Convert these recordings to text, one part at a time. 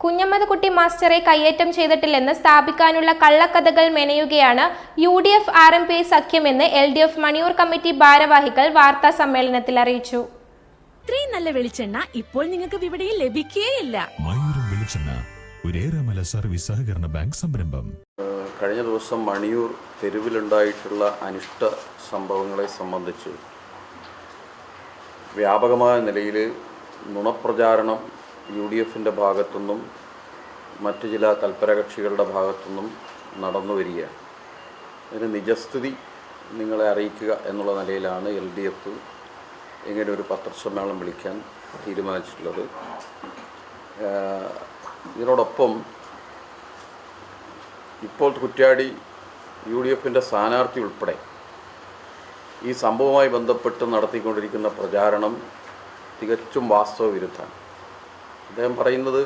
കുഞ്ഞമ്മദ്കുട്ടി മാസ്റ്ററെ കയ്യേറ്റം ചെയ്തിട്ടില്ലെന്ന് സ്ഥാപിക്കാനുള്ള കള്ളക്കഥകൾ മെനയുകയാണ് UDF RMPI സഖ്യമെന്ന് LDF Maniyur committee ഭാരവാഹികൾ വാർത്താ സമ്മേളനത്തിൽ അറിയിച്ചു. ഇത്രയും നല്ല വെളിച്ചെണ്ണ ഇപ്പോൾ നിങ്ങൾക്ക് വിപണിയിൽ ലഭിക്കുകയില്ല. മയൂരം വെളിച്ചെണ്ണ ഒരേറെമല സർവീസ് സഹകരണ ബാങ്ക് സംരംഭം. കഴിഞ്ഞ ദിവസം മണിയൂർ തെരുവിലുണ്ടായിട്ടുള്ള അനിഷ്ട സംഭവങ്ങളെ സംബന്ധിച്ച് വ്യാപകമായ നിലയിൽ നുണപ്രചാരണം UDFിൻ്റെ ഭാഗത്തുനിന്നും മറ്റ് ചില തൽപരകക്ഷികളുടെ ഭാഗത്തുനിന്നും നടന്നു വരികയാണ്. ഇതിന് നിജസ്ഥിതി നിങ്ങളെ അറിയിക്കുക എന്നുള്ള നിലയിലാണ് LDF ഇങ്ങനെ ഒരു പത്രസമ്മേളനം വിളിക്കാൻ തീരുമാനിച്ചിട്ടുള്ളത്. ഇതിനോടൊപ്പം ഇപ്പോൾ കുറ്റ്യാടി UDFിൻ്റെ സ്ഥാനാർത്ഥി ഉൾപ്പെടെ ഈ സംഭവവുമായി ബന്ധപ്പെട്ട് നടത്തിക്കൊണ്ടിരിക്കുന്ന പ്രചാരണം തികച്ചും വാസ്തവവിരുദ്ധമാണ്. അദ്ദേഹം പറയുന്നത്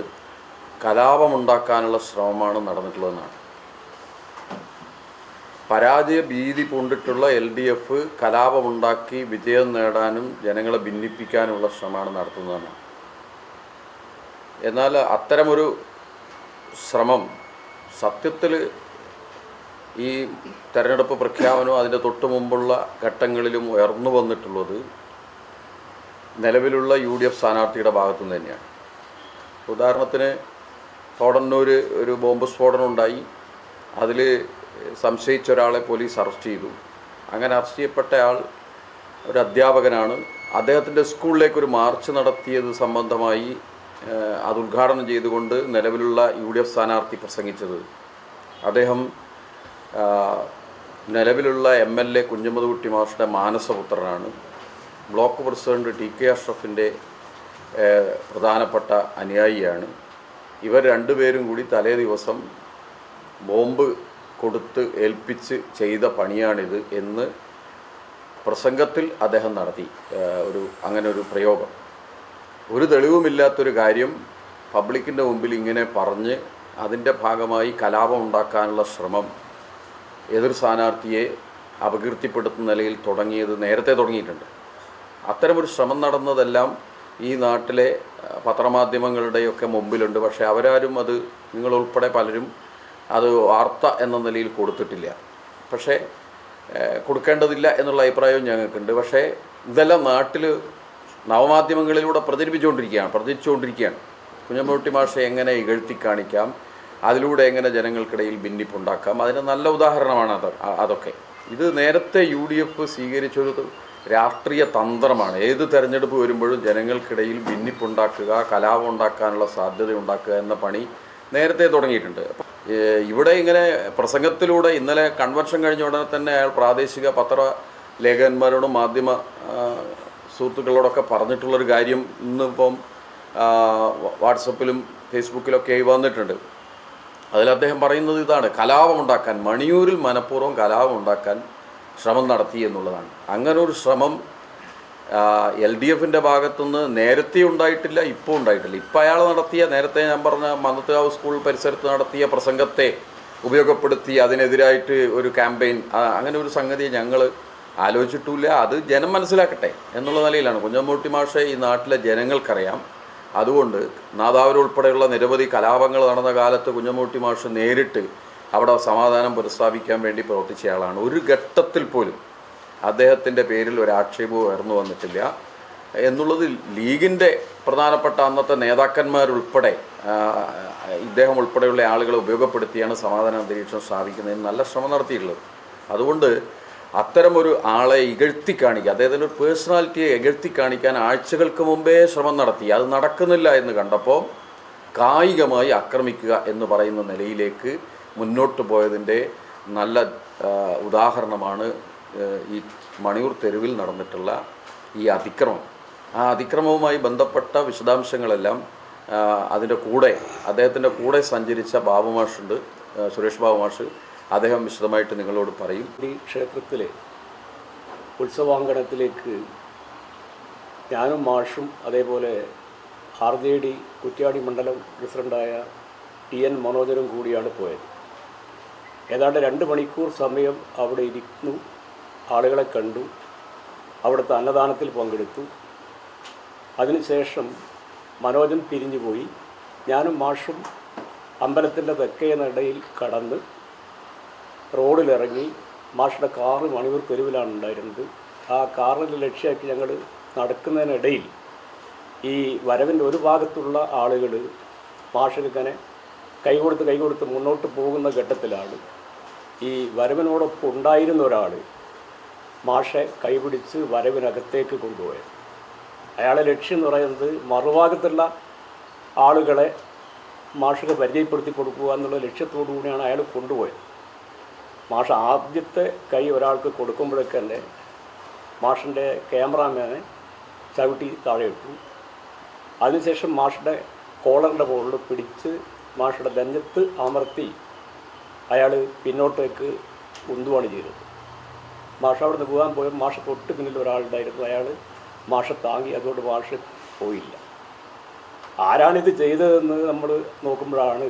കലാപമുണ്ടാക്കാനുള്ള ശ്രമമാണ് നടന്നിട്ടുള്ളതെന്നാണ്. പരാജയ ഭീതി പൂണ്ടിട്ടുള്ള LDF കലാപമുണ്ടാക്കി വിജയം നേടാനും ജനങ്ങളെ ഭിന്നിപ്പിക്കാനുമുള്ള ശ്രമമാണ് നടത്തുന്നതെന്നാണ്. എന്നാൽ അത്തരമൊരു ശ്രമം സത്യത്തിൽ ഈ തെരഞ്ഞെടുപ്പ് പ്രഖ്യാപനവും അതിൻ്റെ തൊട്ട് മുമ്പുള്ള ഘട്ടങ്ങളിലും ഉയർന്നു വന്നിട്ടുള്ളത് നിലവിലുള്ള UDF സ്ഥാനാർത്ഥിയുടെ ഭാഗത്തുനിന്ന് തന്നെയാണ്. ഉദാഹരണത്തിന് തോടന്നൂർ ഒരു ബോംബ് സ്ഫോടനം ഉണ്ടായി. അതിൽ സംശയിച്ച ഒരാളെ പോലീസ് അറസ്റ്റ് ചെയ്തു. അങ്ങനെ അറസ്റ്റ് ചെയ്യപ്പെട്ടയാൾ ഒരു അധ്യാപകനാണ്. അദ്ദേഹത്തിൻ്റെ സ്കൂളിലേക്കൊരു മാർച്ച് നടത്തിയത് സംബന്ധമായി അത് ഉദ്ഘാടനം ചെയ്തുകൊണ്ട് നിലവിലുള്ള UDF സ്ഥാനാർത്ഥി പ്രസംഗിച്ചത് അദ്ദേഹം നിലവിലുള്ള MLA കുഞ്ഞമ്മദ്കുട്ടി മാസ്റ്ററുടെ മാനസപുത്രനാണ്. ബ്ലോക്ക് പ്രസിഡന്റ് TK അഷ്റഫിൻ്റെ പ്രധാനപ്പെട്ട അനുയായിയാണ്. ഇവർ രണ്ടുപേരും കൂടി തലേ ദിവസം ബോംബ് കൊടുത്ത് ഏൽപ്പിച്ച് ചെയ്ത പണിയാണിത് എന്ന് പ്രസംഗത്തിൽ അദ്ദേഹം നടത്തി അങ്ങനെ ഒരു പ്രയോഗം. ഒരു തെളിവുമില്ലാത്തൊരു കാര്യം പബ്ലിക്കിൻ്റെ മുമ്പിൽ ഇങ്ങനെ പറഞ്ഞ് അതിൻ്റെ ഭാഗമായി കലാപം ഉണ്ടാക്കാനുള്ള ശ്രമം എതിർ സ്ഥാനാർത്ഥിയെ അപകീർത്തിപ്പെടുത്തുന്ന നിലയിൽ നേരത്തെ തുടങ്ങിയിട്ടുണ്ട്. അത്തരമൊരു ശ്രമം നടന്നതെല്ലാം ഈ നാട്ടിലെ പത്രമാധ്യമങ്ങളുടെയൊക്കെ മുമ്പിലുണ്ട്. പക്ഷേ അവരാരും അത് നിങ്ങളുൾപ്പെടെ പലരും അത് വാർത്ത എന്ന നിലയിൽ കൊടുത്തിട്ടില്ല. പക്ഷേ കൊടുക്കേണ്ടതില്ല എന്നുള്ള അഭിപ്രായവും ഞങ്ങൾക്കുണ്ട്. പക്ഷേ ഇതെല്ലാം നാട്ടിൽ നവമാധ്യമങ്ങളിലൂടെ പ്രചരിച്ചുകൊണ്ടിരിക്കുകയാണ്. കുഞ്ഞമ്മദ്കുട്ടി മാഷെ എങ്ങനെ ഇകഴ്ത്തി കാണിക്കാം, അതിലൂടെ എങ്ങനെ ജനങ്ങൾക്കിടയിൽ ഭിന്നിപ്പുണ്ടാക്കാം, അതിന് നല്ല ഉദാഹരണമാണ് അതൊക്കെ. ഇത് നേരത്തെ UDF സ്വീകരിച്ചൊരു രാഷ്ട്രീയ തന്ത്രമാണ്. ഏത് തെരഞ്ഞെടുപ്പ് വരുമ്പോഴും ജനങ്ങൾക്കിടയിൽ ഭിന്നിപ്പുണ്ടാക്കുക, കലാപം ഉണ്ടാക്കാനുള്ള സാധ്യത ഉണ്ടാക്കുക എന്ന പണി നേരത്തെ തുടങ്ങിയിട്ടുണ്ട്. ഇവിടെ ഇങ്ങനെ പ്രസംഗത്തിലൂടെ ഇന്നലെ കൺവെൻഷൻ കഴിഞ്ഞ ഉടനെ തന്നെ അയാൾ പ്രാദേശിക പത്രലേഖകന്മാരോടും മാധ്യമ സുഹൃത്തുക്കളോടൊക്കെ പറഞ്ഞിട്ടുള്ളൊരു കാര്യം ഇന്നിപ്പം വാട്സപ്പിലും ഫേസ്ബുക്കിലൊക്കെ വന്നിട്ടുണ്ട്. അതിൽ അദ്ദേഹം പറയുന്നത് ഇതാണ്: കലാപമുണ്ടാക്കാൻ, മണിയൂരിൽ മനഃപൂർവ്വം കലാപമുണ്ടാക്കാൻ ശ്രമം നടത്തി എന്നുള്ളതാണ്. അങ്ങനൊരു ശ്രമം LDFിൻ്റെ ഭാഗത്തുനിന്ന് നേരത്തെ ഉണ്ടായിട്ടില്ല, ഇപ്പോൾ ഉണ്ടായിട്ടില്ല. ഇപ്പോൾ അയാൾ നേരത്തെ ഞാൻ പറഞ്ഞ മന്നത്തുകാവ് സ്കൂൾ പരിസരത്ത് നടത്തിയ പ്രസംഗത്തെ ഉപയോഗപ്പെടുത്തി അതിനെതിരായിട്ട് ഒരു ക്യാമ്പയിൻ, അങ്ങനെ ഒരു സംഗതി ഞങ്ങൾ ആലോചിച്ചിട്ടില്ല. അത് ജനം മനസ്സിലാക്കട്ടെ എന്നുള്ള നിലയിലാണ്. കുഞ്ഞമ്മദ്കുട്ടി മാഷെ ഈ നാട്ടിലെ ജനങ്ങൾക്കറിയാം. അതുകൊണ്ട് നാദാവരുൾപ്പെടെയുള്ള നിരവധി കലാപങ്ങൾ നടന്ന കാലത്ത് കുഞ്ഞമ്മദ്കുട്ടി മാഷ് നേരിട്ട് അവിടെ സമാധാനം പുനഃസ്ഥാപിക്കാൻ വേണ്ടി പ്രവർത്തിച്ചയാളാണ്. ഒരു ഘട്ടത്തിൽ പോലും അദ്ദേഹത്തിൻ്റെ പേരിൽ ഒരു ആക്ഷേപവും ഉയർന്നു വന്നിട്ടില്ല എന്നുള്ളത് ലീഗിൻ്റെ പ്രധാനപ്പെട്ട അന്നത്തെ നേതാക്കന്മാരുൾപ്പെടെ ഇദ്ദേഹം ഉൾപ്പെടെയുള്ള ആളുകളെ ഉപയോഗപ്പെടുത്തിയാണ് സമാധാന അന്തരീക്ഷം സ്ഥാപിക്കുന്നതിന് നല്ല ശ്രമം നടത്തിയിട്ടുള്ളത്. അതുകൊണ്ട് അത്തരമൊരു ആളെ ഇകഴ്ത്തി കാണിക്കുക, അദ്ദേഹത്തിൻ്റെ ഒരു പേഴ്സണാലിറ്റിയെ ഇകഴ്ത്തി കാണിക്കാൻ ആഴ്ചകൾക്ക് മുമ്പേ ശ്രമം നടത്തി. അത് നടക്കുന്നില്ല എന്ന് കണ്ടപ്പോൾ കായികമായി ആക്രമിക്കുക എന്ന് പറയുന്ന നിലയിലേക്ക് മുന്നോട്ട് പോയതിൻ്റെ നല്ല ഉദാഹരണമാണ് ഈ മണിയൂർ തെരുവിൽ നടന്നിട്ടുള്ള ഈ അതിക്രമം. ആ അതിക്രമവുമായി ബന്ധപ്പെട്ട വിശദാംശങ്ങളെല്ലാം അതിൻ്റെ കൂടെ അദ്ദേഹത്തിൻ്റെ കൂടെ സഞ്ചരിച്ച ബാബു മാഷുണ്ട്, സുരേഷ് ബാബു മാഷ്. അദ്ദേഹം വിശദമായിട്ട് നിങ്ങളോട് പറയും. ഈ ക്ഷേത്രത്തിലെ ഉത്സവാങ്കണത്തിലേക്ക് ഞാനും മാഷും അതേപോലെ RJD കുറ്റ്യാടി മണ്ഡലം പ്രസിഡൻ്റായ TN മനോജരും കൂടിയാണ് പോയത്. ഏതാണ്ട് 2 മണിക്കൂർ സമയം അവിടെ ഇരുന്നു, ആളുകളെ കണ്ടു, അവിടുത്തെ അന്നദാനത്തിൽ പങ്കെടുത്തു. അതിനുശേഷം മനോജൻ പിരിഞ്ഞുപോയി. ഞാനും മാഷും അമ്പലത്തിൻ്റെ തെക്കേ നടയിൽ കടന്ന് റോഡിലിറങ്ങി. മാഷുടെ കാറ് മണിയൂർ തെരുവിലാണ് ഉണ്ടായിരുന്നത്. ആ കാറിൽ ലക്ഷ്യമാക്കി ഞങ്ങൾ നടക്കുന്നതിനിടയിൽ ഈ വരവിൻ്റെ ഒരു ഭാഗത്തുള്ള ആളുകൾ മാഷിനിങ്ങനെ കൈകൊടുത്ത് മുന്നോട്ട് പോകുന്ന ഘട്ടത്തിലാണ് ഈ വരവിനോടൊപ്പം ഉണ്ടായിരുന്ന ഒരാൾ മാഷെ കൈപിടിച്ച് വരവിനകത്തേക്ക് കൊണ്ടുപോയത്. അയാളെ ലക്ഷ്യം എന്ന് പറയുന്നത് മറുഭാഗത്തുള്ള ആളുകളെ മാഷിനെ പരിചയപ്പെടുത്തി കൊടുക്കുക എന്നുള്ള ലക്ഷ്യത്തോടു കൂടിയാണ് അയാൾ കൊണ്ടുപോയത്. മാഷ് ആദ്യത്തെ കൈ ഒരാൾക്ക് കൊടുക്കുമ്പോഴൊക്കെ തന്നെ മാഷിൻ്റെ ക്യാമറാമാനെ ചവിട്ടി താഴെ ഇട്ടു. അതിനുശേഷം മാഷിൻ്റെ കോളറിൻ്റെ മുകളിൽ പിടിച്ച് മാഷിയുടെ നെഞ്ചത്ത് അമർത്തി അയാൾ പിന്നോട്ടേക്ക് ഉന്തുവാണ് ചെയ്തത്. മാഷ് അവിടെ നിന്ന് പോകാൻ പോയ മാഷ് തൊട്ട് പിന്നിൽ ഒരാളുണ്ടായിരുന്നു. അയാൾ മാഷെ താങ്ങി. അതുകൊണ്ട് മാഷ് പോയില്ല. ആരാണിത് ചെയ്തതെന്ന് നമ്മൾ നോക്കുമ്പോഴാണ്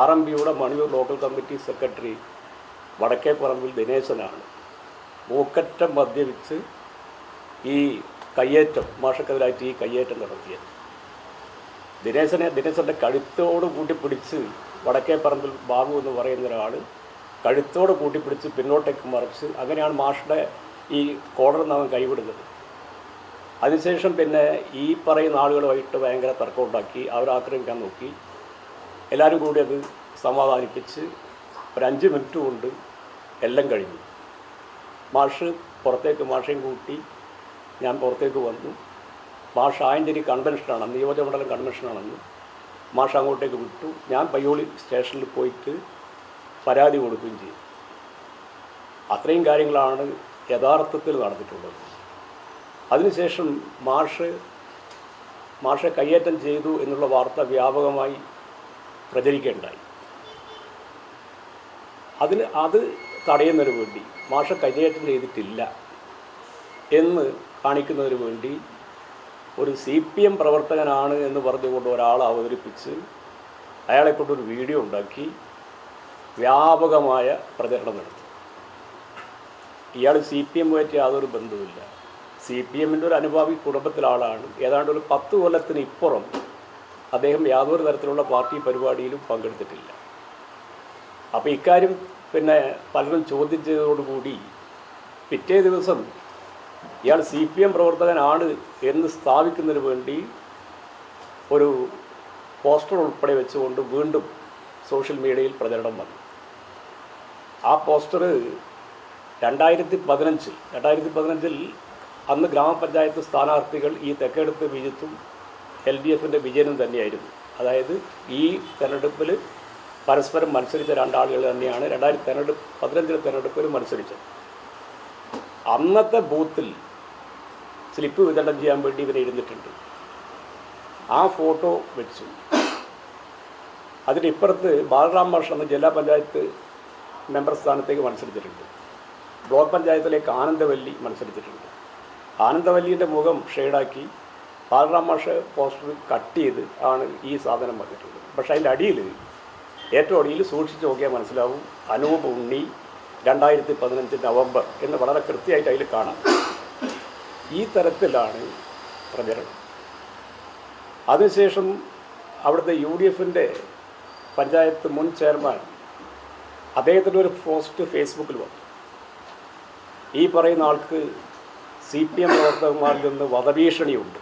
RMPയുടെ Maniyur local committee secretary Vadakkeparambil ദിനേശനാണ് മൂക്കറ്റം മദ്യപിച്ച് ഈ കയ്യേറ്റം മാഷക്കെതിരായിട്ട് ഈ കയ്യേറ്റം നടത്തിയത്. ദിനേശൻ്റെ കഴുത്തോട് കൂട്ടിപ്പിടിച്ച് വടക്കേപ്പറമ്പിൽ ബാബു എന്ന് പറയുന്ന ഒരാൾ കഴുത്തോട് കൂട്ടിപ്പിടിച്ച് പിന്നോട്ടേക്ക് മറിച്ച് അങ്ങനെയാണ് മാഷുടെ ഈ കോളറിൽ നിന്ന് അവൻ കൈവിടുന്നത്. അതിനുശേഷം പിന്നെ ഈ പറയുന്ന ആളുകളുമായിട്ട് ഭയങ്കര തർക്കം ഉണ്ടാക്കി. അവരാക്രമിക്കാൻ നോക്കി. എല്ലാവരും കൂടി അത് സമാധാനിപ്പിച്ച് ഒരു 5 മിനിറ്റ് കൊണ്ട് എല്ലാം കഴിഞ്ഞു. മാഷ് പുറത്തേക്ക് മാഷയും കൂട്ടി ഞാൻ പുറത്തേക്ക് വന്നു. മാഷ് ആയഞ്ചേരി കൺവെൻഷനാണ്, നിയോജകമണ്ഡലം കൺവെൻഷനാണെന്ന് മാഷ് അങ്ങോട്ടേക്ക് വിട്ടു. ഞാൻ പയ്യോളി സ്റ്റേഷനിൽ പോയിട്ട് പരാതി കൊടുക്കുകയും ചെയ്തു. അത്രയും കാര്യങ്ങളാണ് യഥാർത്ഥത്തിൽ നടന്നിട്ടുള്ളത്. അതിനുശേഷം മാഷെ കയ്യേറ്റം ചെയ്തു എന്നുള്ള വാർത്ത വ്യാപകമായി പ്രചരിക്കുകയുണ്ടായി. അത് തടയുന്നതിന് വേണ്ടി മാഷെ കയ്യേറ്റം ചെയ്തിട്ടില്ല എന്ന് കാണിക്കുന്നതിന് വേണ്ടി ഒരു CPM പ്രവർത്തകനാണ് എന്ന് പറഞ്ഞുകൊണ്ട് ഒരാളെ അവതരിപ്പിച്ച് അയാളെക്കൊണ്ടൊരു വീഡിയോ ഉണ്ടാക്കി വ്യാപകമായ പ്രചരണം നടത്തി. ഇയാൾ CPMുമായിട്ട് യാതൊരു ബന്ധവുമില്ല. CPMൻ്റെ ഒരു അനുഭാവി കുടുംബത്തിലെ ആളാണ്. ഏതാണ്ട് ഒരു 10 കൊല്ലത്തിന് ഇപ്പുറം അദ്ദേഹം യാതൊരു തരത്തിലുള്ള പാർട്ടി പരിപാടിയിലും പങ്കെടുത്തിട്ടില്ല. അപ്പോൾ ഇക്കാര്യം പിന്നെ പലരും ചോദ്യം ചെയ്തതോടുകൂടി പിറ്റേ ദിവസം ഇയാൾ CPM പ്രവർത്തകനാണ് എന്ന് സ്ഥാപിക്കുന്നതിന് വേണ്ടി ഒരു പോസ്റ്റർ ഉൾപ്പെടെ വെച്ചുകൊണ്ട് വീണ്ടും സോഷ്യൽ മീഡിയയിൽ പ്രചരണം വന്നു. ആ പോസ്റ്റർ 2015 അന്ന് ഗ്രാമപഞ്ചായത്ത് സ്ഥാനാർത്ഥികൾ ഈ തെക്കേടത്ത് വിജിത്തും LDFൻ്റെ വിജയനും തന്നെയായിരുന്നു. അതായത് ഈ തെരഞ്ഞെടുപ്പിൽ പരസ്പരം മത്സരിച്ച രണ്ടാളുകൾ തന്നെയാണ് 2015 തെരഞ്ഞെടുപ്പിൽ മത്സരിച്ചത്. അന്നത്തെ ബൂത്തിൽ സ്ലിപ്പ് വിതരണം ചെയ്യാൻ വേണ്ടി ഇവരെ ഇരുന്നിട്ടുണ്ട്. ആ ഫോട്ടോ വെച്ചു. അതിനിപ്പുറത്ത് ബാലറാം മാഷ് എന്ന ജില്ലാ പഞ്ചായത്ത് മെമ്പർ സ്ഥാനത്തേക്ക് മത്സരിച്ചിട്ടുണ്ട്. ബ്ലോക്ക് പഞ്ചായത്തിലേക്ക് ആനന്ദവല്ലി മത്സരിച്ചിട്ടുണ്ട്. ആനന്ദവല്ലീൻ്റെ മുഖം ഷെയ്ഡാക്കി ബാലറാം മാഷ് പോസ്റ്റർ കട്ട് ചെയ്ത് ആണ് ഈ സാധനം വന്നിട്ടുള്ളത്. പക്ഷേ അതിൻ്റെ അടിയിൽ ഏറ്റവും അടിയിൽ സൂക്ഷിച്ച് നോക്കിയാൽ മനസ്സിലാവും അനൂപ് ഉണ്ണി 2015 നവംബർ എന്ന് വളരെ കൃത്യമായിട്ട് അതിൽ കാണാം. ഈ തരത്തിലാണ് പ്രചരണം. അതിനുശേഷം അവിടുത്തെ UDFൻ്റെ പഞ്ചായത്ത് മുൻ ചെയർമാൻ അദ്ദേഹത്തിൻ്റെ ഒരു പോസ്റ്റ് ഫേസ്ബുക്കിൽ വന്നു. ഈ പറയുന്ന ആൾക്ക് CPM പ്രവർത്തകന്മാരിൽ നിന്ന് വധഭീഷണിയുണ്ട്.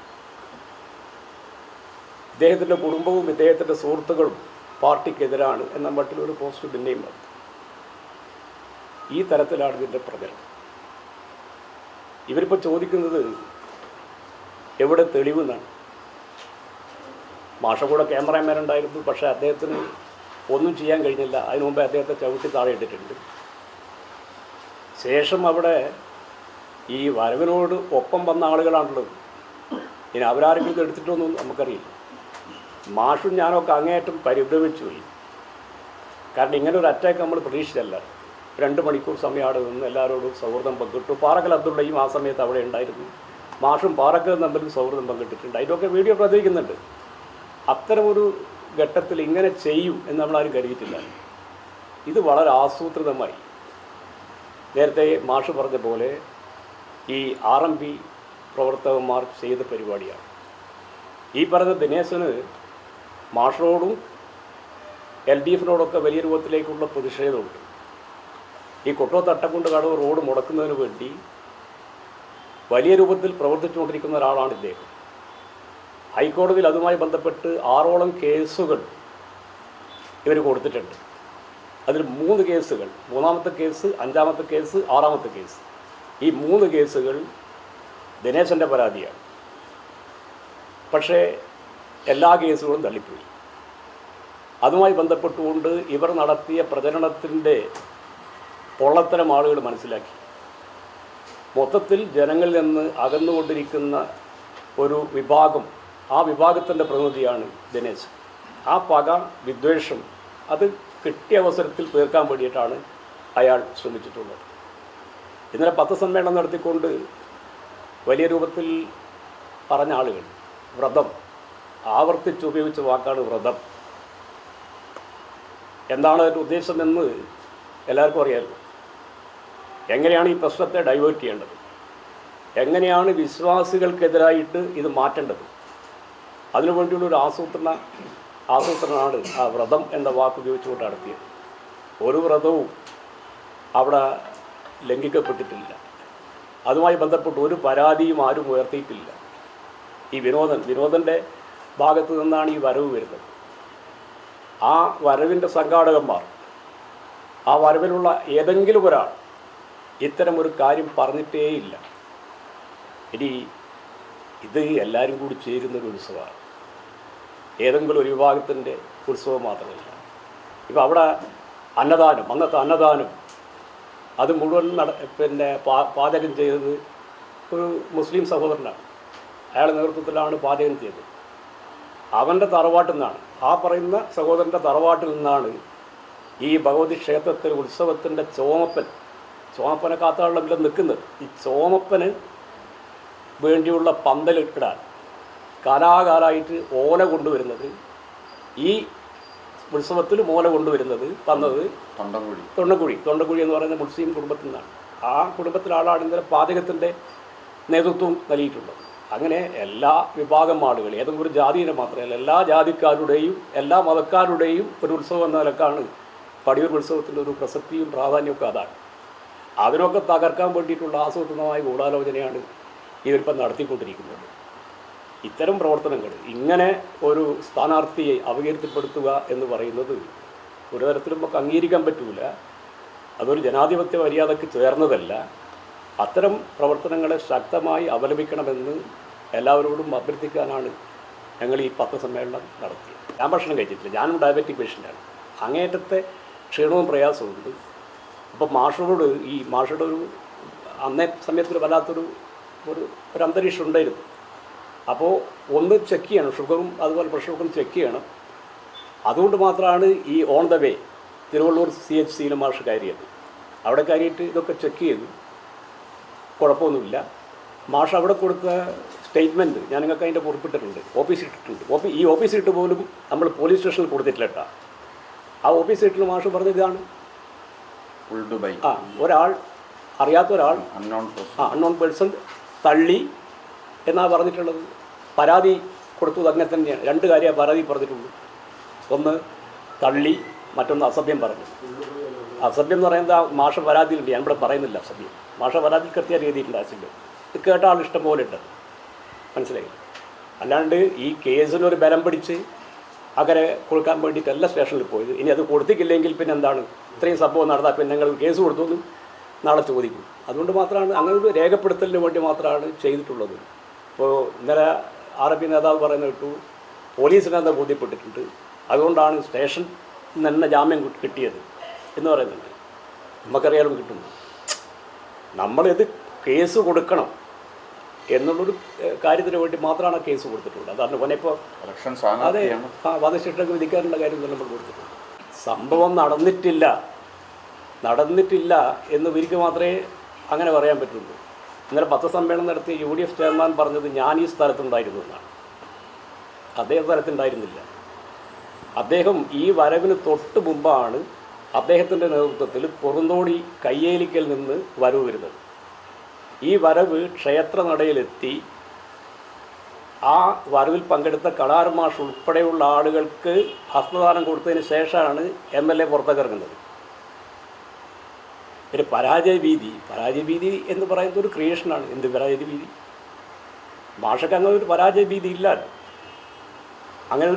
ഇദ്ദേഹത്തിൻ്റെ കുടുംബവും ഇദ്ദേഹത്തിൻ്റെ സുഹൃത്തുക്കളും പാർട്ടിക്കെതിരാണ് എന്ന മട്ടിലൊരു പോസ്റ്റ് പിന്നെയും വന്നു. ഈ തരത്തിലാണ് ഇതിൻ്റെ പ്രചരണം. ഇവരിപ്പോൾ ചോദിക്കുന്നത് എവിടെ തെളിവെന്നാണ്. മാഷ കൂടെ ക്യാമറാമാൻ ഉണ്ടായിരുന്നു. പക്ഷേ അദ്ദേഹത്തിന് ഒന്നും ചെയ്യാൻ കഴിഞ്ഞില്ല. അതിനു മുമ്പേ അദ്ദേഹത്തെ ചവിട്ടി താഴെ ഇട്ടിട്ടുണ്ട്. ശേഷം അവിടെ ഈ വരവിനോട് ഒപ്പം വന്ന ആളുകളാണുള്ളത്. ഇനി അവരാരെങ്കിലും എടുത്തിട്ടൊന്നും നമുക്കറിയില്ല. മാഷും ഞാനൊക്കെ അങ്ങേയറ്റം പരിഭ്രമിച്ചു പോയി. കാരണം ഇങ്ങനെ ഒരു അറ്റാക്ക് നമ്മൾ പ്രതീക്ഷിച്ചല്ല. 2 മണിക്കൂർ സമയം അവിടെ നിന്ന് എല്ലാവരോടും സൗഹൃദം പങ്കിട്ടു. പാറക്കൽ അബ്ദുള്ളയും ആ സമയത്ത് അവിടെ ഉണ്ടായിരുന്നു. മാഷും പാറക്കലും തമ്മിലും സൗഹൃദം പങ്കിട്ടിട്ടുണ്ട്. അതിലൊക്കെ വീഡിയോ പ്രചരിക്കുന്നുണ്ട്. അത്തരമൊരു ഘട്ടത്തിൽ ഇങ്ങനെ ചെയ്യും എന്ന് നമ്മളാരും കരുതിയിട്ടില്ല. ഇത് വളരെ ആസൂത്രിതമായി നേരത്തെ മാഷ് പറഞ്ഞ പോലെ ഈ RMP പ്രവർത്തകന്മാർ ചെയ്ത പരിപാടിയാണ്. ഈ പറഞ്ഞ ദിനേശന് മാഷോടും LDF-നോടൊക്കെ വലിയ രൂപത്തിലേക്കുള്ള പ്രതിഷേധമുണ്ട്. ഈ കൊട്ടോ തട്ടക്കുണ്ട് കടവ് റോഡ് മുടക്കുന്നതിന് വേണ്ടി വലിയ രൂപത്തിൽ പ്രവർത്തിച്ചുകൊണ്ടിരിക്കുന്ന ഒരാളാണ് ഇദ്ദേഹം. ഹൈക്കോടതിയിൽ അതുമായി ബന്ധപ്പെട്ട് 6ഓളം കേസുകൾ ഇവർ കൊടുത്തിട്ടുണ്ട്. അതിൽ 3 കേസുകൾ, 3ാമത്തെ കേസ്, 5ാമത്തെ കേസ്, 6ാമത്തെ കേസ്, ഈ 3 കേസുകൾ ദിനേശൻ്റെ പരാതിയാണ്. പക്ഷേ എല്ലാ കേസുകളും തള്ളിപ്പോയി. അതുമായി ബന്ധപ്പെട്ടുകൊണ്ട് ഇവർ നടത്തിയ പ്രചരണത്തിൻ്റെ പൊള്ളത്തരം ആളുകൾ മനസ്സിലാക്കി. മൊത്തത്തിൽ ജനങ്ങളിൽ നിന്ന് അകന്നുകൊണ്ടിരിക്കുന്ന ഒരു വിഭാഗം, ആ വിഭാഗത്തിൻ്റെ പ്രതിനിധിയാണ് ദിനേശ്. ആ പക, വിദ്വേഷം അത് കിട്ടിയ അവസരത്തിൽ തീർക്കാൻ വേണ്ടിയിട്ടാണ് അയാൾ ശ്രമിച്ചിട്ടുള്ളത്. ഇന്നലെ പത്രസമ്മേളനം നടത്തിക്കൊണ്ട് വലിയ രൂപത്തിൽ പറഞ്ഞ ആളുകൾ വ്രതം ആവർത്തിച്ചുപയോഗിച്ച വാക്കാണ് വ്രതം. എന്താണ് അതിൻ്റെ ഉദ്ദേശമെന്ന് എല്ലാവർക്കും അറിയാമല്ലോ. എങ്ങനെയാണ് ഈ പ്രശ്നത്തെ ഡൈവേർട്ട് ചെയ്യേണ്ടത്, എങ്ങനെയാണ് വിശ്വാസികൾക്കെതിരായിട്ട് ഇത് മാറ്റേണ്ടത്, അതിനുവേണ്ടിയുള്ളൊരു ആസൂത്രണമാണ് ആ വ്രതം എന്ന വാക്ക് ഉപയോഗിച്ചുകൊണ്ട് നടത്തിയത്. ഒരു വ്രതവും അവിടെ ലംഘിക്കപ്പെട്ടിട്ടില്ല. അതുമായി ബന്ധപ്പെട്ട് ഒരു പരാതിയും ആരും ഉയർത്തിയിട്ടില്ല. ഈ വിനോദൻ്റെ ഭാഗത്ത് നിന്നാണ് ഈ വരവ് വരുന്നത്. ആ വരവിൻ്റെ സംഘാടകന്മാർ, ആ വരവിലുള്ള ഏതെങ്കിലും ഒരാൾ ഇത്തരമൊരു കാര്യം പറഞ്ഞിട്ടേയില്ല. ഇനി ഇത് എല്ലാവരും കൂടി ചേരുന്നൊരു ഉത്സവമാണ്, ഏതെങ്കിലും ഒരു വിഭാഗത്തിൻ്റെ ഉത്സവം മാത്രമല്ല. ഇപ്പം അവിടെ അന്നദാനം, അന്നത്തെ അന്നദാനം അത് മുഴുവൻ പാചകം ചെയ്തത് ഒരു മുസ്ലിം സഹോദരനാണ്. അയാളുടെ നേതൃത്വത്തിലാണ് പാചകം ചെയ്തത്. അവൻ്റെ തറവാട്ടിൽ നിന്നാണ്, ആ പറയുന്ന സഹോദരൻ്റെ തറവാട്ടിൽ നിന്നാണ് ഈ ഭഗവതി ക്ഷേത്രത്തിൽ ഉത്സവത്തിൻ്റെ ചോമപ്പനെ കാത്താളെങ്കിലും നിൽക്കുന്നത്. ഈ ചോമപ്പന് വേണ്ടിയുള്ള പന്തലിടാൻ കാലാകാലമായിട്ട് ഓല കൊണ്ടുവരുന്നത്, ഈ ഉത്സവത്തിൽ ഓല കൊണ്ടുവരുന്നത് തന്നത് തൊണ്ടക്കുഴി എന്ന് പറയുന്ന മുസ്ലിം കുടുംബത്തിൽ നിന്നാണ്. ആ കുടുംബത്തിലെ ആളാണ് ഇന്നലെ പാചകത്തിൻ്റെ നേതൃത്വം നൽകിയിട്ടുള്ളത്. അങ്ങനെ എല്ലാ വിഭാഗം ആളുകൾ, ഏതെങ്കിലും ഒരു ജാതിയെ മാത്രമല്ല, എല്ലാ ജാതിക്കാരുടെയും എല്ലാ മതക്കാരുടെയും ഒരു ഉത്സവം എന്ന നിലക്കാണ് പടിയൂർ ഉത്സവത്തിൻ്റെ ഒരു പ്രസക്തിയും പ്രാധാന്യമൊക്കെ അതാണ്. അതിനൊക്കെ തകർക്കാൻ വേണ്ടിയിട്ടുള്ള ആസൂത്രിതമായ ഗൂഢാലോചനയാണ് ഇവരിപ്പം നടത്തിക്കൊണ്ടിരിക്കുന്നത്. ഇത്തരം പ്രവർത്തനങ്ങൾ, ഇങ്ങനെ ഒരു സ്ഥാനാർത്ഥിയെ അപകീർത്തിപ്പെടുത്തുക എന്ന് പറയുന്നത് ഒരു തരത്തിലും നമുക്ക് അംഗീകരിക്കാൻ പറ്റില്ല. അതൊരു ജനാധിപത്യ മര്യാദയ്ക്ക് ചേർന്നതല്ല. അത്തരം പ്രവർത്തനങ്ങളെ ശക്തമായി അപലപിക്കണമെന്ന് എല്ലാവരോടും അഭ്യർത്ഥിക്കാനാണ് ഞങ്ങൾ ഈ പത്രസമ്മേളനം നടത്തിയത്. ഞാൻ ഭക്ഷണം കഴിച്ചിട്ടില്ല, ഞാനും ഡയബറ്റിക് പേഷ്യൻ്റാണ്. അങ്ങേറ്റത്തെ ക്ഷീണവും പ്രയാസമുണ്ട്. അപ്പോൾ മാഷയുടെ ഒരു അന്നേ സമയത്തൊരു വല്ലാത്തൊരു അന്തരീക്ഷം ഉണ്ടായിരുന്നു. അപ്പോൾ ഒന്ന് ചെക്ക് ചെയ്യണം, ഷുഗറും അതുപോലെ പ്രഷറൊക്കെ ചെക്ക് ചെയ്യണം. അതുകൊണ്ട് മാത്രമാണ് ഈ ഓൺ ദ വേ തിരുവള്ളൂർ CHCയിൽ മാഷ് കയറിയത്. അവിടെ കയറിയിട്ട് ഇതൊക്കെ ചെക്ക് ചെയ്തു, കുഴപ്പമൊന്നുമില്ല. മാഷ് അവിടെ കൊടുത്ത സ്റ്റേറ്റ്മെൻറ്റ് ഞാൻ നിങ്ങൾക്ക് അതിൻ്റെ കുറിപ്പിട്ടിട്ടുണ്ട്, OPC ഇട്ടിട്ടുണ്ട്. ഈ OPC ഇട്ട് പോലും നമ്മൾ പോലീസ് സ്റ്റേഷനിൽ കൊടുത്തിട്ടില്ല കേട്ടോ. ആ OPC ഇട്ടിൽ മാഷ് പറഞ്ഞത് ഇതാണ്, ഒരാൾ അറിയാത്ത ഒരാൾ അൺനോൺ പേഴ്സൺ തള്ളി എന്നാണ് പറഞ്ഞിട്ടുള്ളത്. പരാതി കൊടുത്തത് അങ്ങനെ തന്നെയാണ്. 2 കാര്യം പരാതി പറഞ്ഞിട്ടുള്ളൂ. ഒന്ന് തള്ളി, മറ്റൊന്ന് അസഭ്യം പറഞ്ഞു. അസഭ്യം എന്ന് പറയുന്നത് മാഷ പരാതിയിലുണ്ട്, ഞാനിവിടെ പറയുന്നില്ല അസഭ്യം. മാഷ പരാതി കൃത്യമായി എഴുതിയിട്ടുണ്ട്. അസഭ്യം ഇത് കേട്ട ആൾ ഇഷ്ടം പോലെ ഉണ്ട്, മനസ്സിലായി. അല്ലാണ്ട് ഈ കേസിനൊരു ബലം പിടിച്ച് അങ്ങനെ കൊടുക്കാൻ വേണ്ടിയിട്ടല്ല സ്റ്റേഷനിൽ പോയത്. ഇനി അത് കൊടുത്തിട്ടില്ലെങ്കിൽ പിന്നെ എന്താണ് ഇത്രയും സംഭവം നടന്നാൽ പിന്നെ ഞങ്ങൾ കേസ് കൊടുത്തൊന്നും നാളെ ചോദിക്കും. അതുകൊണ്ട് മാത്രമാണ് അങ്ങനെ ഒരു രേഖപ്പെടുത്തലിന് വേണ്ടി മാത്രമാണ് ചെയ്തിട്ടുള്ളത്. ഇപ്പോൾ ഇന്നലെ RP നേതാവ് പറയുന്നത് കേട്ടു, പോലീസിന് എന്താ ബോധ്യപ്പെട്ടിട്ടുണ്ട്, അതുകൊണ്ടാണ് സ്റ്റേഷൻ തന്നെ ജാമ്യം കിട്ടിയത് എന്ന് പറയുന്നുണ്ട്. നമുക്കറിയാലും കിട്ടുന്നു. നമ്മളിത് കേസ് കൊടുക്കണം എന്നുള്ളൊരു കാര്യത്തിന് വേണ്ടി മാത്രമാണ് കേസ് കൊടുത്തിട്ടുള്ളത്. അതാണ് ഇപ്പോൾ അതെ വധശിക്ഷയ്ക്ക് വിധിക്കാനുള്ള കാര്യം നമ്മൾ കൊടുത്തിട്ടുണ്ട്. സംഭവം നടന്നിട്ടില്ല എന്ന് ഇവർക്ക് മാത്രമേ അങ്ങനെ പറയാൻ പറ്റുള്ളൂ. ഇന്നലെ പത്രസമ്മേളനം നടത്തി UDF ചെയർമാൻ പറഞ്ഞത് ഞാൻ ഈ സ്ഥലത്തുണ്ടായിരുന്നു എന്നാണ്. അദ്ദേഹം സ്ഥലത്തുണ്ടായിരുന്നില്ല. അദ്ദേഹം ഈ വരവിന് തൊട്ട് മുമ്പാണ് അദ്ദേഹത്തിൻ്റെ നേതൃത്വത്തിൽ കുറുന്തോടി കയ്യേലിക്കൽ നിന്ന് വരവ് വരുന്നത്. ഈ വരവ് ക്ഷേത്രനടയിലെത്തി ആ വരവിൽ പങ്കെടുത്ത കളാർ മാഷ് ഉൾപ്പെടെയുള്ള ആളുകൾക്ക് ഹസ്തദാനം കൊടുത്തതിന് ശേഷമാണ് MLA പുറത്തേക്ക് ഇറങ്ങുന്നത്. പിന്നെ പരാജയ ഭീതി എന്ന് പറയുന്നത് ഒരു ക്രിയേഷനാണ്. എന്ത് പരാജയ ഭീതി? മാഷക്ക് അങ്ങനെ ഒരു പരാജയ ഭീതി ഇല്ല. അങ്ങനെ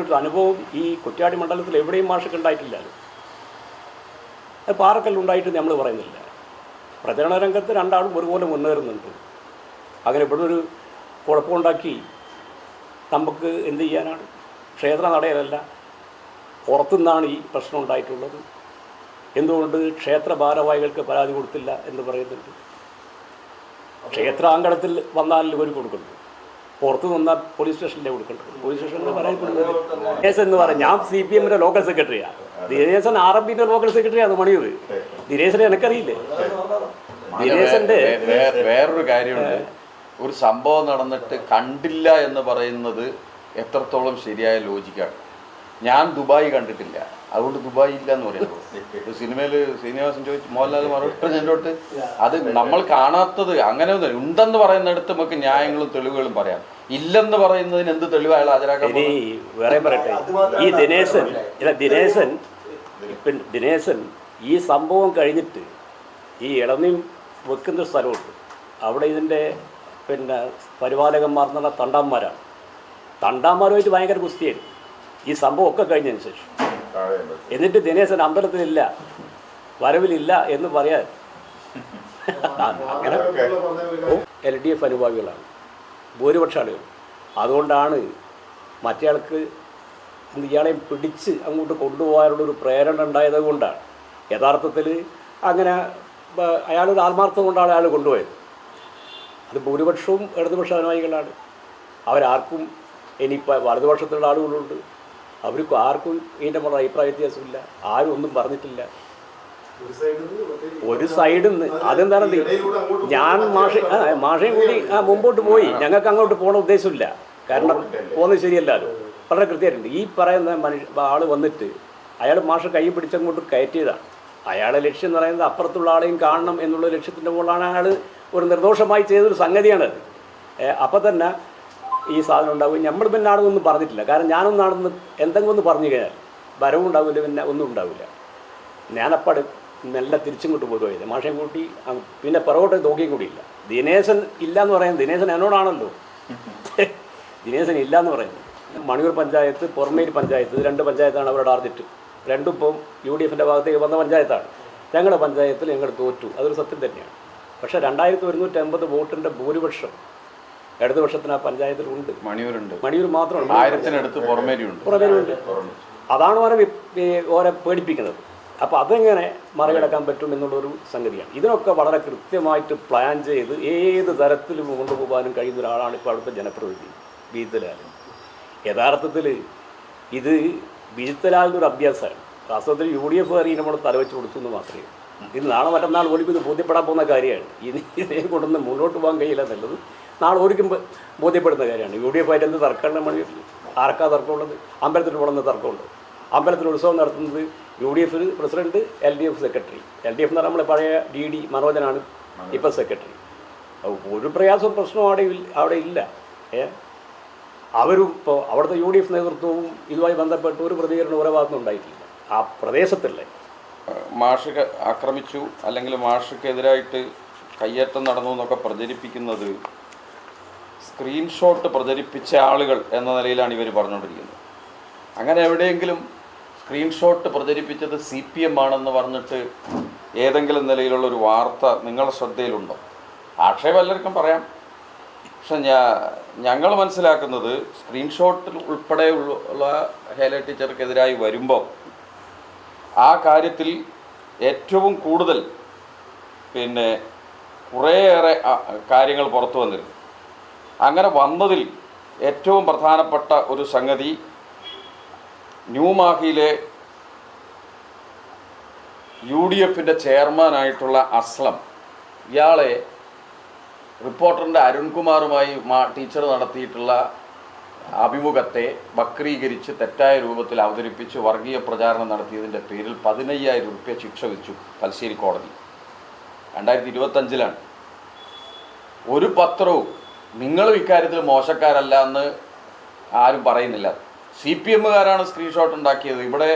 ഒരു അനുഭവം ഈ കുറ്റ്യാടി മണ്ഡലത്തിൽ എവിടെയും മാഷക്ക് ഉണ്ടായിട്ടില്ലല്ലോ. അത് പാറക്കല്ലുണ്ടായിട്ട് നമ്മൾ പറയുന്നില്ല. പ്രചരണ രംഗത്ത് രണ്ടാളും ഒരുപോലെ മുന്നേറുന്നുണ്ട്. അങ്ങനെ ഇവിടെ ഒരു കുഴപ്പമുണ്ടാക്കി നമുക്ക് എന്ത് ചെയ്യാനാണ്? ക്ഷേത്ര നടയിലല്ല, പുറത്തുനിന്നാണ് ഈ പ്രശ്നം ഉണ്ടായിട്ടുള്ളത്. എന്തുകൊണ്ട് ക്ഷേത്ര ഭാരവാഹികൾക്ക് പരാതി കൊടുത്തില്ല എന്ന് പറയുന്നുണ്ട്? ക്ഷേത്രാങ്കണത്തിൽ വന്നാൽ ഇവർ കൊടുക്കുന്നു, പുറത്ത് വന്നാൽ പോലീസ് സ്റ്റേഷനിലേ കൊടുക്കേണ്ടത്. പോലീസ് സ്റ്റേഷനിൽ പരാതി കൊടുക്കുന്നത് ദിനേശൻ എന്ന് പറയും. ഞാൻ CPM-ന്റെ ലോക്കൽ സെക്രട്ടറിയാണ്. ദിനേശൻ RMPന്റെ ലോക്കൽ സെക്രട്ടറിയാണ് മണിയൂർ. ദിനേശനെ എനിക്കറിയില്ലേ? ദിനേശന്റെ വേറൊരു കാര്യമുണ്ട്. ഒരു സംഭവം നടന്നിട്ട് കണ്ടില്ല എന്ന് പറയുന്നത് എത്രത്തോളം ശരിയായ ലോജിക്കാണ്. ഞാൻ ദുബായ് കണ്ടിട്ടില്ല, അതുകൊണ്ട് ദുബായ് ഇല്ല എന്ന് പറയുന്നത്. സിനിമയിൽ ശ്രീനിവാസൻ ചോദിച്ചു, മോഹൻലാൽ മറുപടി എന്നോട്ട് അത് നമ്മൾ കാണാത്തത് അങ്ങനെ ഒന്നും ഉണ്ടെന്ന് പറയുന്നിടത്ത് നമുക്ക് ന്യായങ്ങളും തെളിവുകളും പറയാം. ഇല്ലെന്ന് പറയുന്നതിന് എന്ത് തെളിവ് അയാൾ ഹാജരാക്കാൻ? വേറെ പറയട്ടെ, ഈ ദിനേശൻ ഈ സംഭവം കഴിഞ്ഞിട്ട് ഈ ഇളനീം വെക്കുന്ന സ്ഥലമുണ്ട്. അവിടെ ഇതിൻ്റെ പരിപാലകന്മാർ എന്ന് പറഞ്ഞാൽ തണ്ടാന്മാരാണ്. തണ്ടാന്മാരുമായിട്ട് ഭയങ്കര കുസ്തിയായിരുന്നു ഈ സംഭവം ഒക്കെ കഴിഞ്ഞതിന് ശേഷം. എന്നിട്ട് ദിനേശൻ അമ്പലത്തിലില്ല, വരവിലില്ല എന്ന് പറയാൻ അങ്ങനെ LDF അനുഭാവികളാണ് ഭൂരിപക്ഷ ആളുകൾ. അതുകൊണ്ടാണ് മറ്റേയാൾക്ക് ഇയാളെ പിടിച്ച് അങ്ങോട്ട് കൊണ്ടുപോകാനുള്ളൊരു പ്രേരണ ഉണ്ടായത് കൊണ്ടാണ്. യഥാർത്ഥത്തിൽ അങ്ങനെ അയാളൊരു ആത്മാർത്ഥം കൊണ്ടാണ് അയാൾ കൊണ്ടുപോയത്. അത് ഭൂരിപക്ഷവും ഇടതുപക്ഷ അനുഭാവികളാണ്. അവരാർക്കും ഇനിയിപ്പോൾ വലതുപക്ഷത്തിലുള്ള ആളുകളുണ്ട്, അവർക്ക് ആർക്കും ഇതിൻ്റെ മുകളിൽ അഭിപ്രായ വ്യത്യാസമില്ല. ആരും ഒന്നും പറഞ്ഞിട്ടില്ല. ഒരു സൈഡിൽ നിന്ന് അതെന്താണ്, ഞാൻ മാഷയും കൂടി മുമ്പോട്ട് പോയി. ഞങ്ങൾക്ക് അങ്ങോട്ട് പോകണ ഉദ്ദേശമില്ല, കാരണം പോകുന്നത് ശരിയല്ലല്ലോ. വളരെ കൃത്യമായിട്ടുണ്ട്. ഈ പറയുന്ന ആൾ വന്നിട്ട് അയാൾ മാഷ കൈ പിടിച്ചങ്ങോട്ട് കയറ്റിയതാണ്. അയാളുടെ ലക്ഷ്യം എന്ന് പറയുന്നത് അപ്പുറത്തുള്ള ആളെയും കാണണം എന്നുള്ള ലക്ഷ്യത്തിൻ്റെ മുകളിലാണ് അയാൾ ഒരു നിർദോഷമായി ചെയ്തൊരു സംഗതിയാണത്. അപ്പം തന്നെ ഈ സാധനം ഉണ്ടാവും. നമ്മൾ പിന്നെ ആളൊന്നും പറഞ്ഞിട്ടില്ല, കാരണം ഞാനൊന്നാണെന്ന് എന്തെങ്കിലും ഒന്ന് പറഞ്ഞു കഴിഞ്ഞാൽ വരവും ഉണ്ടാവില്ല, പിന്നെ ഒന്നും ഉണ്ടാവില്ല. ഞാനപ്പാട് മെല്ലെ തിരിച്ചിങ്ങോട്ട് പോയത് മാഷയും കൂട്ടി. പിന്നെ പുറകോട്ട് നോക്കിയും കൂടിയില്ല. ദിനേശൻ ഇല്ല എന്ന് പറയുന്നത് ദിനേശൻ എന്നോടാണല്ലോ. ദിനേശൻ ഇല്ല എന്ന് പറയുന്നത്. മണിയൂർ പഞ്ചായത്ത്, പുറമേരി പഞ്ചായത്ത്, 2 പഞ്ചായത്താണ് അവരുടെ ടാർഗറ്റ്. രണ്ടും ഇപ്പം UDFൻ്റെ ഭാഗത്തേക്ക് വന്ന പഞ്ചായത്താണ്. ഞങ്ങളുടെ പഞ്ചായത്തിൽ ഞങ്ങൾ തോറ്റു, അതൊരു സത്യം തന്നെയാണ്. പക്ഷേ 2150 വോട്ടിൻ്റെ ഭൂരിപക്ഷം ഇടതുപക്ഷത്തിന് ആ പഞ്ചായത്തിലുണ്ട്. മണിയൂർ മാത്രമാണ്. 1000-നടുത്ത് പുറമേരിയുണ്ട്. അതാണ് ഓരെ പേടിപ്പിക്കുന്നത്. അപ്പോൾ അതെങ്ങനെ മറികടക്കാൻ പറ്റും എന്നുള്ളൊരു സംഗതിയാണ്. ഇതിനൊക്കെ വളരെ കൃത്യമായിട്ട് പ്ലാൻ ചെയ്ത് ഏത് തരത്തിലും കൊണ്ടുപോകാനും കഴിയുന്ന ഒരാളാണ് ഇപ്പോൾ അവിടുത്തെ ജനപ്രതിനിധി ബിജിത്തലാൽ. യഥാർത്ഥത്തിൽ ഇത് ബിജിത്തലാലിൻ്റെ ഒരു അഭ്യാസമാണ്. വാസ്തവത്തിൽ UDF നമ്മൾ തലവെച്ച് കൊടുത്തു എന്ന് മാത്രമേ. ഇത് നാളെ മറ്റന്നാൾ ഓടിക്കുന്നത് ബോധ്യപ്പെടാൻ പോകുന്ന കാര്യമാണ്. ഇതിനെ കൊണ്ടൊന്ന് മുന്നോട്ട് പോകാൻ കഴിയില്ല എന്നുള്ളത് നാളെ ഓടിക്കുമ്പോൾ ബോധ്യപ്പെടുന്ന കാര്യമാണ്. UDF ആയിട്ട് എന്ത് തർക്കമുള്ള മണിയൂരിൽ? ആർക്കാ തർക്കമുള്ളത്? അമ്പലത്തിൽ പോകണമെന്ന് തർക്കമുണ്ട്. അമ്പലത്തിൽ ഉത്സവം നടത്തുന്നത് UDF president, LDF secretary. LDF എന്ന് പറഞ്ഞാൽ നമ്മളെ പഴയ DD മനോജനാണ് ഇപ്പോൾ സെക്രട്ടറി. ഒരു പ്രയാസവും പ്രശ്നവും അവിടെ ഇല്ല. അവരും ഇപ്പോൾ അവിടുത്തെ UDF നേതൃത്വവും ഇതുമായി ബന്ധപ്പെട്ട് ഒരു പ്രതികരണം ഓരോ ഭാഗത്തും ഉണ്ടായിട്ടില്ല. ആ പ്രദേശത്തുള്ള മാഷ് ആക്രമിച്ചു അല്ലെങ്കിൽ മാഷക്കെതിരായിട്ട് കയ്യേറ്റം നടന്നു എന്നൊക്കെ പ്രചരിപ്പിക്കുന്നത് സ്ക്രീൻഷോട്ട് പ്രചരിപ്പിച്ച ആളുകൾ എന്ന നിലയിലാണ് ഇവർ പറഞ്ഞുകൊണ്ടിരിക്കുന്നത്. അങ്ങനെ എവിടെയെങ്കിലും സ്ക്രീൻഷോട്ട് പ്രചരിപ്പിച്ചത് CPM ആണെന്ന് പറഞ്ഞിട്ട് ഏതെങ്കിലും നിലയിലുള്ളൊരു വാർത്ത നിങ്ങളുടെ ശ്രദ്ധയിലുണ്ടോ? ആക്ഷേപം എല്ലാവർക്കും പറയാം. പക്ഷെ ഞങ്ങൾ മനസ്സിലാക്കുന്നത് സ്ക്രീൻഷോട്ടിൽ ഉൾപ്പെടെയുള്ള ഹേല ടീച്ചർക്കെതിരായി വരുമ്പോൾ ആ കാര്യത്തിൽ ഏറ്റവും കൂടുതൽ കുറേയേറെ കാര്യങ്ങൾ പുറത്തു വന്നിരുന്നു. അങ്ങനെ വന്നതിൽ ഏറ്റവും പ്രധാനപ്പെട്ട ഒരു സംഗതി ന്യൂമാഹിയിലെ UDFൻ്റെ ചെയർമാനായിട്ടുള്ള അസ്ലം, ഇയാളെ റിപ്പോർട്ടറിൻ്റെ അരുൺകുമാറുമായി ടീച്ചർ നടത്തിയിട്ടുള്ള അഭിമുഖത്തെ വക്രീകരിച്ച് തെറ്റായ രൂപത്തിൽ അവതരിപ്പിച്ച് വർഗീയ പ്രചാരണം നടത്തിയതിൻ്റെ പേരിൽ 15,000 രൂപ ശിക്ഷ വിധിച്ചു തലശ്ശേരി കോടതി. 2025-ലാണ്. ഒരു പത്രവും നിങ്ങളും ഇക്കാര്യത്തിൽ മോശക്കാരല്ല എന്ന് ആരും പറയുന്നില്ല. CPM-കാരാണ് സ്ക്രീൻഷോട്ട് ഉണ്ടാക്കിയത്. ഇവിടെ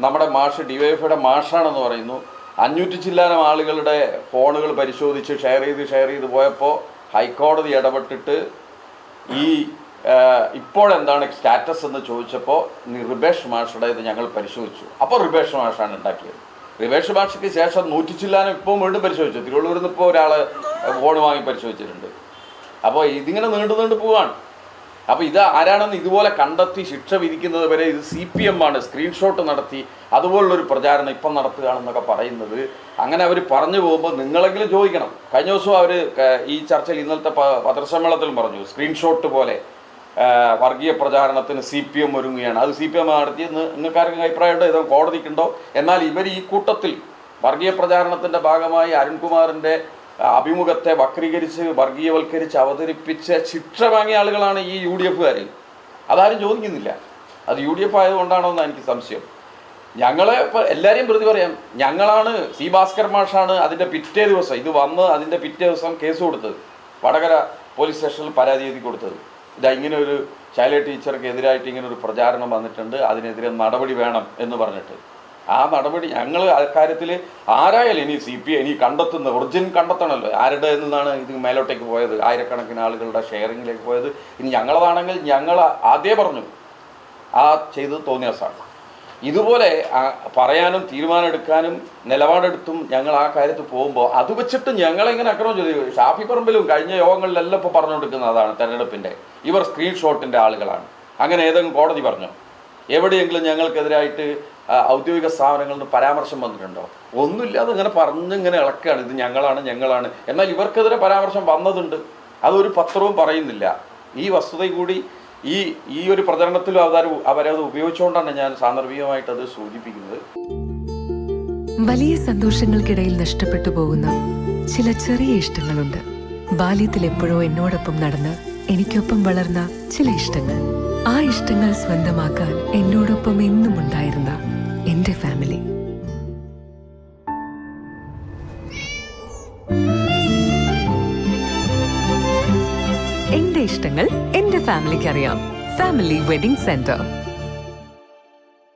നമ്മുടെ മാഷ് DYFIയുടെ മാഷാണെന്ന് പറയുന്നു. 500 ചില്ലാനം ആളുകളുടെ ഫോണുകൾ പരിശോധിച്ച് ഷെയർ ചെയ്ത് പോയപ്പോൾ ഹൈക്കോടതി ഇടപെട്ടിട്ട് ഈ ഇപ്പോഴെന്താണ് സ്റ്റാറ്റസ് എന്ന് ചോദിച്ചപ്പോൾ റിബേഷ് മാഷയുടെ ഇത് ഞങ്ങൾ പരിശോധിച്ചു. അപ്പോൾ റിബേഷ് മാഷാണ് ഉണ്ടാക്കിയത്. റിബേഷ് മാഷയ്ക്ക് ശേഷം 100 ചില്ലാനം ഇപ്പോൾ വീണ്ടും പരിശോധിച്ചു. തിരുവള്ളൂരിൽ നിന്ന് ഇപ്പോൾ ഒരാൾ ഫോൺ വാങ്ങി പരിശോധിച്ചിട്ടുണ്ട്. അപ്പോൾ ഇതിങ്ങനെ നീണ്ടു പോവാണ്. അപ്പോൾ ഇത് ആരാണെന്ന് ഇതുപോലെ കണ്ടെത്തി ശിക്ഷ വിധിക്കുന്നത് വരെ ഇത് CPM ആണ് സ്ക്രീൻഷോട്ട് നടത്തി അതുപോലുള്ളൊരു പ്രചാരണം ഇപ്പം നടത്തുകയാണെന്നൊക്കെ പറയുന്നത്. അങ്ങനെ അവർ പറഞ്ഞു പോകുമ്പോൾ നിങ്ങളെങ്കിലും ചോദിക്കണം. കഴിഞ്ഞ ദിവസം അവർ ഈ ചർച്ചയിൽ ഇന്നലത്തെ പത്രസമ്മേളനത്തിലും പറഞ്ഞു സ്ക്രീൻഷോട്ട് പോലെ വർഗീയ പ്രചാരണത്തിന് CPM ഒരുങ്ങുകയാണ്. അത് CPM നടത്തിയെന്ന് നിങ്ങൾക്കാർക്കും അഭിപ്രായമുണ്ടോ? ഇത് കോടതിക്കുണ്ടോ? എന്നാൽ ഇവർ ഈ കൂട്ടത്തിൽ വർഗീയ പ്രചാരണത്തിൻ്റെ ഭാഗമായി അരുൺകുമാറിൻ്റെ അഭിമുഖത്തെ വക്രീകരിച്ച് വർഗീയവൽക്കരിച്ച് അവതരിപ്പിച്ച് ശിക്ഷ വാങ്ങിയ ആളുകളാണ് ഈ UDF-കാർ. അതാരും ചോദിക്കുന്നില്ല. അത് UDF ആയതുകൊണ്ടാണോ എന്ന് എനിക്ക് സംശയം. ഞങ്ങളെ ഇപ്പോൾ എല്ലാവരെയും പ്രതി പറയാം. ഞങ്ങളാണ് ഭാസ്കർ മാഷാണ് അതിൻ്റെ പിറ്റേ ദിവസം ഇത് വന്ന് അതിൻ്റെ പിറ്റേ ദിവസം കേസ് കൊടുത്തത്. വടകര പോലീസ് സ്റ്റേഷനിൽ പരാതി എഴുതി കൊടുത്തത്. ഇതാ ഇങ്ങനെ ഒരു ശൈല ടീച്ചർക്ക് എതിരായിട്ട് ഇങ്ങനെ ഒരു പ്രചാരണം വന്നിട്ടുണ്ട്, അതിനെതിരെ നടപടി വേണം എന്ന് പറഞ്ഞിട്ട്. ആ നടപടി ഞങ്ങൾ അക്കാര്യത്തിൽ ആരായാലും ഇനി ഇനി കണ്ടെത്തുന്ന ഒറിജിൻ കണ്ടെത്തണമല്ലോ. ആരുടെ നിന്നാണ് ഇത് മേലോട്ടേക്ക് പോയത്, ആയിരക്കണക്കിന് ആളുകളുടെ ഷെയറിങ്ങിലേക്ക് പോയത്. ഇനി ഞങ്ങളതാണെങ്കിൽ ഞങ്ങൾ ആദ്യമേ പറഞ്ഞു ആ ചെയ്തത് തോന്നിയാസാണ്. ഇതുപോലെ പറയാനും തീരുമാനമെടുക്കാനും നിലപാടെടുത്തും ഞങ്ങൾ ആ കാര്യത്തിൽ പോകുമ്പോൾ അത് വെച്ചിട്ട് ഞങ്ങളെങ്ങനെ അക്രമം ചെയ്തു. ഷാഫി പറമ്പിലും കഴിഞ്ഞ യോഗങ്ങളിലെല്ലാം ഇപ്പോൾ പറഞ്ഞുകൊടുക്കുന്നത് അതാണ്. തെരഞ്ഞെടുപ്പിൻ്റെ ഇവർ സ്ക്രീൻഷോട്ടിൻ്റെ ആളുകളാണ്. അങ്ങനെ ഏതെങ്കിലും കോടതി പറഞ്ഞോ? എവിടെയെങ്കിലും ഞങ്ങൾക്കെതിരായിട്ട് ഔദ്യോഗിക സ്ഥാപനങ്ങളിൽ നിന്ന് പരാമർശം വന്നിട്ടുണ്ടോ? ഒന്നുമില്ലാതെ ഇങ്ങനെ പറഞ്ഞിങ്ങനെ ഇളക്കുകയാണ്. ഇത് ഞങ്ങളാണ്. എന്നാൽ ഇവർക്കെതിരെ പരാമർശം വന്നതുണ്ട്. അതൊരു പത്രവും പറയുന്നില്ല. ഈ വസ്തുത കൂടി ഈ ഒരു പ്രചരണത്തിലും അവരത് ഉപയോഗിച്ചുകൊണ്ടാണ് ഞാൻ സാന്ദർഭികമായിട്ട് അത് സൂചിപ്പിക്കുന്നത്. വലിയ സന്തോഷങ്ങൾക്കിടയിൽ നഷ്ടപ്പെട്ടു പോകുന്ന ചില ചെറിയ ഇഷ്ടങ്ങളുണ്ട്. ബാല്യത്തിൽ എപ്പോഴോ എന്നോടൊപ്പം നടന്ന് എനിക്കൊപ്പം വളർന്ന ചില ഇഷ്ടങ്ങൾ. ആ ഇഷ്ടങ്ങൾ സ്വന്തമാക്കാൻ എന്നോടൊപ്പം എന്നും ഉണ്ടായിരുന്ന എന്റെ ഫാമിലി. എന്റെ ഇഷ്ടങ്ങൾ എന്റെ ഫാമിലിക്ക് അറിയാം. Family wedding centre.